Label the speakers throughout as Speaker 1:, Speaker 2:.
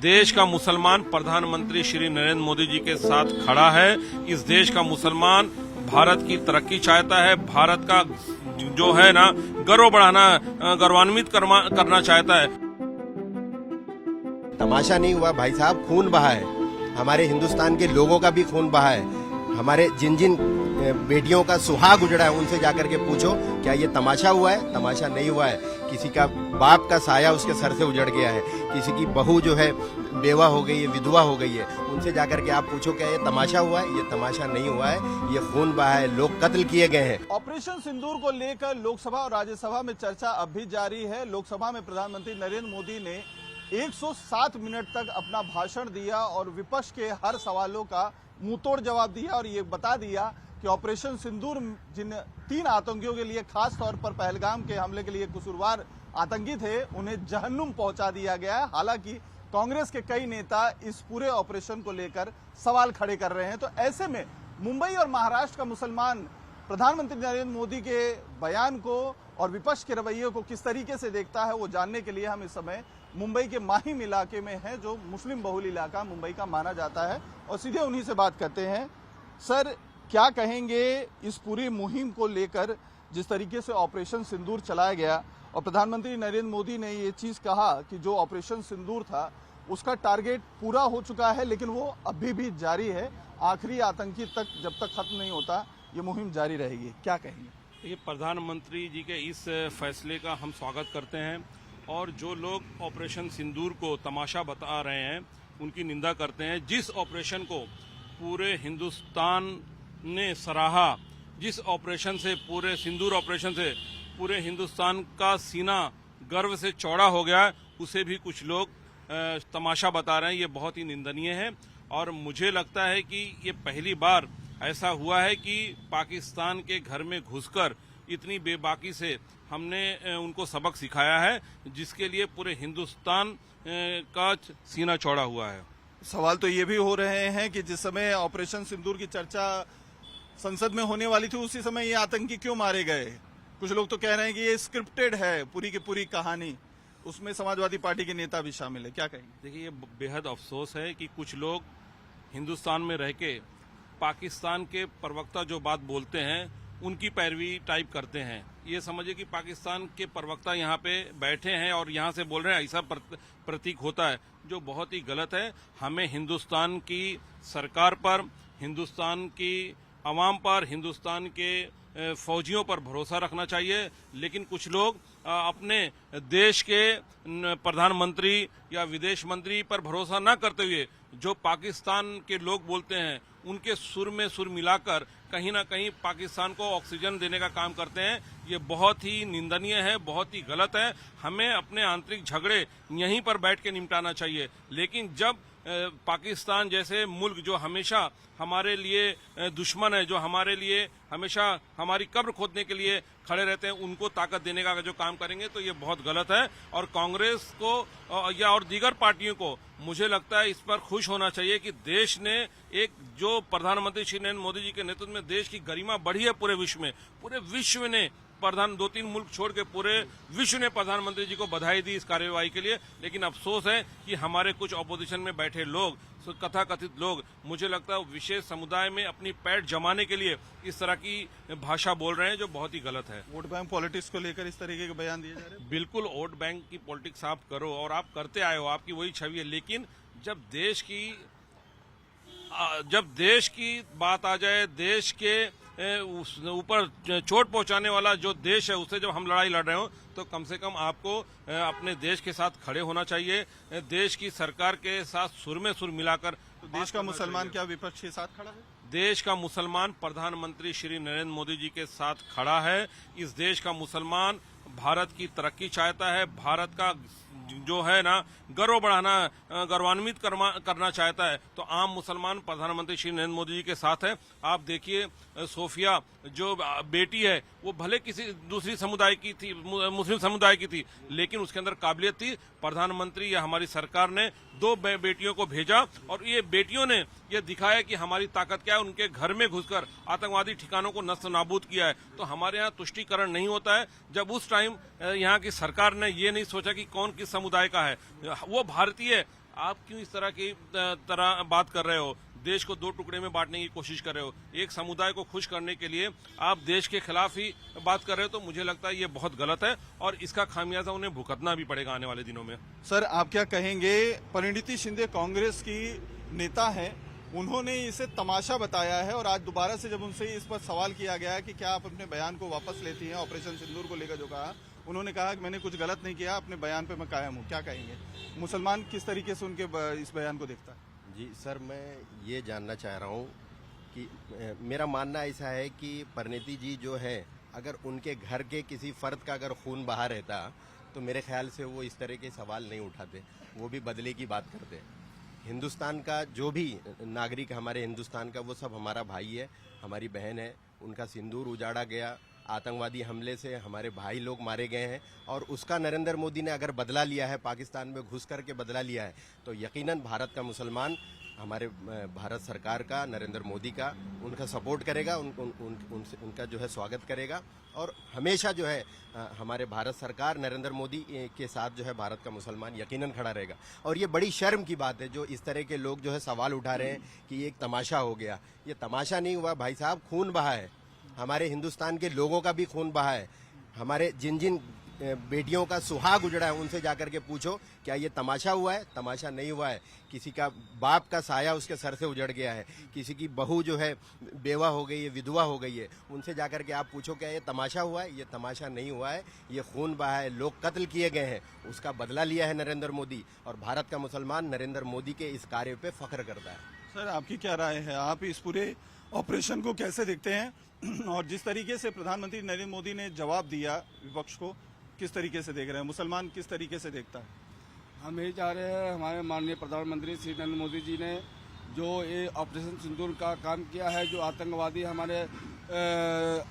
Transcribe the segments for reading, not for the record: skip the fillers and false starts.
Speaker 1: देश का मुसलमान प्रधानमंत्री श्री नरेंद्र मोदी जी के साथ खड़ा है। इस देश का मुसलमान भारत की तरक्की चाहता है, भारत का जो है ना गर्व बढ़ाना, गौरवान्वित करना चाहता है।
Speaker 2: तमाशा नहीं हुआ भाई साहब, खून बहा है, हमारे हिंदुस्तान के लोगों का भी खून बहा है। हमारे जिन जिन बेटियों का सुहाग उजड़ा है उनसे जाकर के पूछो क्या ये तमाशा हुआ है? तमाशा नहीं हुआ है। किसी का बाप का साया उसके सर से उजड़ गया है, किसी की बहू जो है बेवा हो गई है, विधवा हो गई है, उनसे जाकर के आप पूछो क्या ये तमाशा हुआ है? ये तमाशा नहीं हुआ है, ये खून बहा है, लोग कत्ल किए गए हैं।
Speaker 3: ऑपरेशन सिंदूर को लेकर लोकसभा और राज्यसभा में चर्चा अब भी जारी है। लोकसभा में प्रधानमंत्री नरेंद्र मोदी ने 107 मिनट तक अपना भाषण दिया और विपक्ष के हर सवालों का मुंहतोड़ जवाब दिया और ये बता दिया कि ऑपरेशन सिंदूर जिन 3 आतंकियों के लिए, खास तौर पर पहलगाम के हमले के लिए कसूरवार आतंकी थे, उन्हें जहन्नुम पहुंचा दिया गया है। हालांकि कांग्रेस के कई नेता इस पूरे ऑपरेशन को लेकर सवाल खड़े कर रहे हैं। तो ऐसे में मुंबई और महाराष्ट्र का मुसलमान प्रधानमंत्री नरेंद्र मोदी के बयान को और विपक्ष के रवैये को किस तरीके से देखता है, वो जानने के लिए हम इस समय मुंबई के माहिम इलाके में हैं, जो मुस्लिम बहुल इलाका मुंबई का माना जाता है, और सीधे उन्हीं से बात करते हैं। सर, क्या कहेंगे इस पूरी मुहिम को लेकर, जिस तरीके से ऑपरेशन सिंदूर चलाया गया और प्रधानमंत्री नरेंद्र मोदी ने ये चीज कहा कि जो ऑपरेशन सिंदूर था उसका टारगेट पूरा हो चुका है, लेकिन वो अभी भी जारी है, आखिरी आतंकी तक जब तक खत्म नहीं होता ये मुहिम जारी रहेगी, क्या कहेंगे?
Speaker 1: ये प्रधानमंत्री जी के इस फैसले का हम स्वागत करते हैं और जो लोग ऑपरेशन सिंदूर को तमाशा बता रहे हैं उनकी निंदा करते हैं। जिस ऑपरेशन को पूरे हिंदुस्तान ने सराहा, जिस ऑपरेशन से, पूरे सिंदूर ऑपरेशन से पूरे हिंदुस्तान का सीना गर्व से चौड़ा हो गया, उसे भी कुछ लोग तमाशा बता रहे हैं। ये बहुत ही निंदनीय है और मुझे लगता है कि ये पहली बार ऐसा हुआ है कि पाकिस्तान के घर में घुसकर इतनी बेबाकी से हमने उनको सबक सिखाया है, जिसके लिए पूरे हिंदुस्तान का सीना चौड़ा हुआ है।
Speaker 3: सवाल तो ये भी हो रहे हैं कि जिस समय ऑपरेशन सिंदूर की चर्चा संसद में होने वाली थी, उसी समय ये आतंकी क्यों मारे गए? कुछ लोग तो कह रहे हैं कि ये स्क्रिप्टेड है पूरी की पूरी कहानी, उसमें समाजवादी पार्टी के नेता भी शामिल है, क्या कहेंगे?
Speaker 1: देखिए, ये बेहद अफसोस है कि कुछ लोग हिंदुस्तान में रह के पाकिस्तान के प्रवक्ता जो बात बोलते हैं उनकी पैरवी टाइप करते हैं। ये समझिए कि पाकिस्तान के प्रवक्ता यहाँ पे बैठे हैं और यहाँ से बोल रहे हैं, ऐसा प्रतीक होता है, जो बहुत ही गलत है। हमें हिंदुस्तान की सरकार पर, हिंदुस्तान की अवाम पर, हिंदुस्तान के फौजियों पर भरोसा रखना चाहिए, लेकिन कुछ लोग अपने देश के प्रधानमंत्री या विदेश मंत्री पर भरोसा न करते हुए जो पाकिस्तान के लोग बोलते हैं उनके सुर में सुर मिलाकर कहीं ना कहीं पाकिस्तान को ऑक्सीजन देने का काम करते हैं। ये बहुत ही निंदनीय है, बहुत ही गलत है। हमें अपने आंतरिक झगड़े यहीं पर बैठ के निपटाना चाहिए, लेकिन जब पाकिस्तान जैसे मुल्क जो हमेशा हमारे लिए दुश्मन है, जो हमारे लिए हमेशा हमारी कब्र खोदने के लिए खड़े रहते हैं, उनको ताकत देने का जो काम करेंगे तो ये बहुत गलत है। और कांग्रेस को या और दीगर पार्टियों को मुझे लगता है इस पर खुश होना चाहिए कि देश ने एक जो प्रधानमंत्री श्री नरेंद्र मोदी जी के नेतृत्व में देश की गरिमा बढ़ी है पूरे विश्व में, पूरे विश्व ने 2-3 मुल्क छोड़ के पूरे विश्व ने प्रधानमंत्री जी को बधाई दी इस कार्यवाही के लिए। लेकिन अफसोस है कि हमारे कुछ ऑपोजिशन में बैठे लोग, कथाकथित लोग, मुझे लगता है विशेष समुदाय में अपनी पैठ जमाने के लिए इस तरह की भाषा बोल रहे हैं, जो बहुत ही गलत है।
Speaker 3: वोट बैंक पॉलिटिक्स को लेकर इस तरीके के बयान दिए जा रहे हैं।
Speaker 1: बिल्कुल, वोट बैंक की पॉलिटिक्स आप करो और आप करते आए हो, आपकी वही छवि है, लेकिन जब देश की बात आ जाए, देश के ऊपर चोट पहुंचाने वाला जो देश है उससे जब हम लड़ाई लड़ रहे हो, तो कम से कम आपको अपने देश के साथ खड़े होना चाहिए, देश की सरकार के साथ सुर में सुर मिलाकर।
Speaker 3: तो देश का मुसलमान क्या विपक्ष के साथ खड़ा है?
Speaker 1: देश का मुसलमान प्रधानमंत्री श्री नरेंद्र मोदी जी के साथ खड़ा है। इस देश का मुसलमान भारत की तरक्की चाहता है, भारत का जो है ना गर्व बढ़ाना, गौरवान्वित करना चाहता है। तो आम मुसलमान प्रधानमंत्री श्री नरेंद्र मोदी जी के साथ है। आप देखिए, सोफिया जो बेटी है वो भले किसी दूसरी समुदाय की थी, मुस्लिम समुदाय की थी, लेकिन उसके अंदर काबिलियत थी। प्रधानमंत्री या हमारी सरकार ने 2 बेटियों को भेजा और ये बेटियों ने ये दिखाया कि हमारी ताकत क्या है। उनके घर में घुसकर आतंकवादी ठिकानों को नष्ट नाबूद किया है। तो हमारे यहाँ तुष्टीकरण नहीं होता है जब उस टाइम यहाँ की सरकार ने ये नहीं सोचा कि कौन किस समुदाय का है। वो भारतीय आप क्यों इस तरह की तरह बात कर रहे हो? देश को दो टुकड़े में बांटने की कोशिश कर रहे हो। एक समुदाय को खुश करने के लिए आप देश के खिलाफ ही बात कर रहे हो, तो मुझे लगता है ये बहुत गलत है और इसका खामियाजा उन्हें भुगतना भी पड़ेगा आने वाले दिनों में।
Speaker 3: सर आप क्या कहेंगे? परिणीति शिंदे कांग्रेस की नेता हैं, उन्होंने इसे तमाशा बताया है और आज दोबारा से जब उनसे इस पर सवाल किया गया है कि क्या आप अपने बयान को वापस लेती हैं ऑपरेशन सिंदूर को लेकर जो कहा, उन्होंने कहा कि मैंने कुछ गलत नहीं किया, अपने बयान पे मैं कायम हूँ। क्या कहेंगे? मुसलमान किस तरीके से उनके इस बयान को देखता है?
Speaker 2: जी सर, मैं ये जानना चाह रहा हूँ कि मेरा मानना ऐसा है कि परिणीति जी जो है, अगर उनके घर के किसी फर्द का अगर खून बहा रहता तो मेरे ख्याल से वो इस तरह के सवाल नहीं उठाते, वो भी बदले की बात करते। हिंदुस्तान का जो भी नागरिक हमारे हिंदुस्तान का, वो सब हमारा भाई है, हमारी बहन है। उनका सिंदूर उजाड़ा गया, आतंकवादी हमले से हमारे भाई लोग मारे गए हैं और उसका नरेंद्र मोदी ने अगर बदला लिया है, पाकिस्तान में घुस करके बदला लिया है, तो यकीनन भारत का मुसलमान हमारे भारत सरकार का, नरेंद्र मोदी का, उनका सपोर्ट करेगा, उनका जो है स्वागत करेगा और हमेशा जो है हमारे भारत सरकार नरेंद्र मोदी के साथ जो है भारत का मुसलमान यकीनन खड़ा रहेगा। और ये बड़ी शर्म की बात है जो इस तरह के लोग जो है सवाल उठा रहे हैं कि ये एक तमाशा हो गया। ये तमाशा नहीं हुआ भाई साहब, खून बहा है, हमारे हिंदुस्तान के लोगों का भी खून बहा है। हमारे जिन जिन बेटियों का सुहाग उजड़ा है उनसे जाकर के पूछो क्या ये तमाशा हुआ है? तमाशा नहीं हुआ है। किसी का बाप का साया उसके सर से उजड़ गया है, किसी की बहू जो है बेवा हो गई है, विधवा हो गई है, उनसे जाकर के आप पूछो क्या ये तमाशा हुआ है? ये तमाशा नहीं हुआ है, ये खून बहा है, लोग कत्ल किए गए हैं, उसका बदला लिया है नरेंद्र मोदी और भारत का मुसलमान नरेंद्र मोदी के इस कार्य पे फख्र करता है।
Speaker 3: सर आपकी क्या राय है? आप इस पूरे ऑपरेशन को कैसे देखते हैं? और जिस तरीके से प्रधानमंत्री नरेंद्र मोदी ने जवाब दिया विपक्ष को, किस तरीके से देख रहे हैं? मुसलमान किस तरीके से देखता है?
Speaker 4: हम यही चाह रहे हैं, हमारे माननीय प्रधानमंत्री श्री नरेंद्र मोदी जी ने जो ये ऑपरेशन सिंदूर का काम किया है, जो आतंकवादी हमारे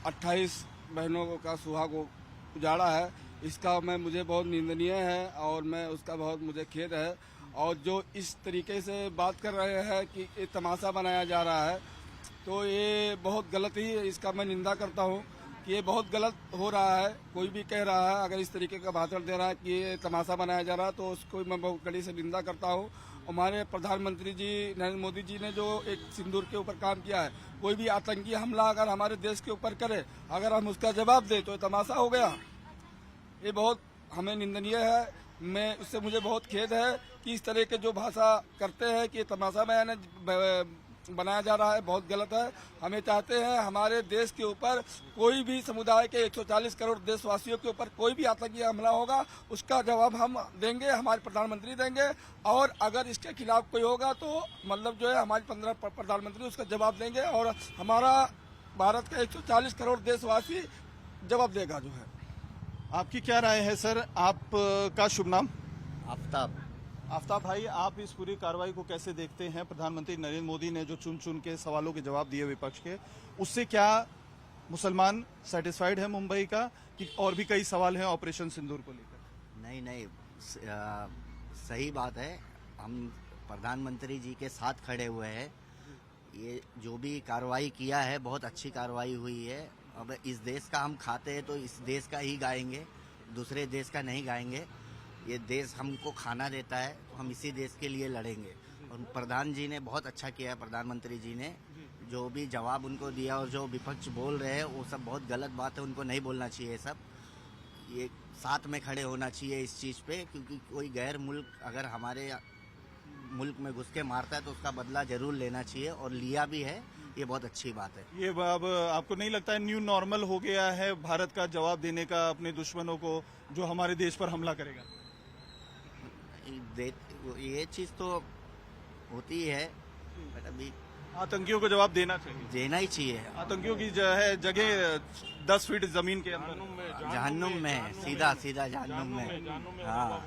Speaker 4: 28 बहनों का सुहाग उजाड़ा है, इसका मुझे बहुत निंदनीय है और मैं उसका बहुत मुझे खेद है। और जो इस तरीके से बात कर रहे हैं कि ये तमाशा बनाया जा रहा है, तो ये बहुत गलत ही है, इसका मैं निंदा करता हूँ कि ये बहुत गलत हो रहा है। कोई भी कह रहा है अगर इस तरीके का भाषण दे रहा है कि ये तमाशा बनाया जा रहा है, तो उसको मैं बहुत कड़ी से निंदा करता हूँ। हमारे प्रधानमंत्री जी नरेंद्र मोदी जी ने जो एक सिंदूर के ऊपर काम किया है, कोई भी आतंकी हमला अगर हमारे देश के ऊपर करे, अगर हम उसका जवाब दें तो ये तमाशा हो गया। ये बहुत हमें निंदनीय है। मैं उससे मुझे बहुत खेद है कि इस तरह के जो भाषा करते हैं कि तमाशा बनाया जा रहा है, बहुत गलत है। हमें चाहते हैं हमारे देश के ऊपर कोई भी समुदाय के 140 करोड़ देशवासियों के ऊपर कोई भी आतंकी हमला होगा, उसका जवाब हम देंगे, हमारे प्रधानमंत्री देंगे। और अगर इसके खिलाफ कोई होगा तो मतलब जो है हमारे 15 प्रधानमंत्री उसका जवाब देंगे और हमारा भारत का 140 करोड़ देशवासी जवाब देगा जो है।
Speaker 3: आपकी क्या राय है सर? आपका शुभ नाम?
Speaker 2: आफ्ताब।
Speaker 3: आफ्ताब भाई, आप इस पूरी कार्रवाई को कैसे देखते हैं? प्रधानमंत्री नरेंद्र मोदी ने जो चुन चुन के सवालों के जवाब दिए विपक्ष के, उससे क्या मुसलमान सेटिस्फाइड है मुंबई का कि और भी कई सवाल हैं ऑपरेशन सिंदूर को लेकर?
Speaker 5: नहीं, सही बात है। हम प्रधानमंत्री जी के साथ खड़े हुए हैं। ये जो भी कार्रवाई किया है बहुत अच्छी कार्रवाई हुई है। अब इस देश का हम खाते हैं तो इस देश का ही गाएंगे, दूसरे देश का नहीं गाएंगे। ये देश हमको खाना देता है तो हम इसी देश के लिए लड़ेंगे। और प्रधान जी ने बहुत अच्छा किया है, प्रधानमंत्री जी ने जो भी जवाब उनको दिया और जो विपक्ष बोल रहे हैं वो सब बहुत गलत बात है, उनको नहीं बोलना चाहिए। सब ये साथ में खड़े होना चाहिए इस चीज़ पे, क्योंकि कोई गैर मुल्क अगर हमारे मुल्क में घुस के मारता है तो उसका बदला जरूर लेना चाहिए और लिया भी है। ये बहुत अच्छी बात है।
Speaker 3: ये अब आपको नहीं लगता है न्यू नॉर्मल हो गया है भारत का जवाब देने का अपने दुश्मनों को जो हमारे देश पर हमला करेगा?
Speaker 5: ये चीज तो होती है, बट अभी
Speaker 3: आतंकियों को जवाब देना चाहिए,
Speaker 5: देना ही चाहिए।
Speaker 3: आतंकियों की जो है जगह 10 फीट जमीन के अंदर
Speaker 5: जहन्नुम में है, सीधा जहन्नुम में। हाँ,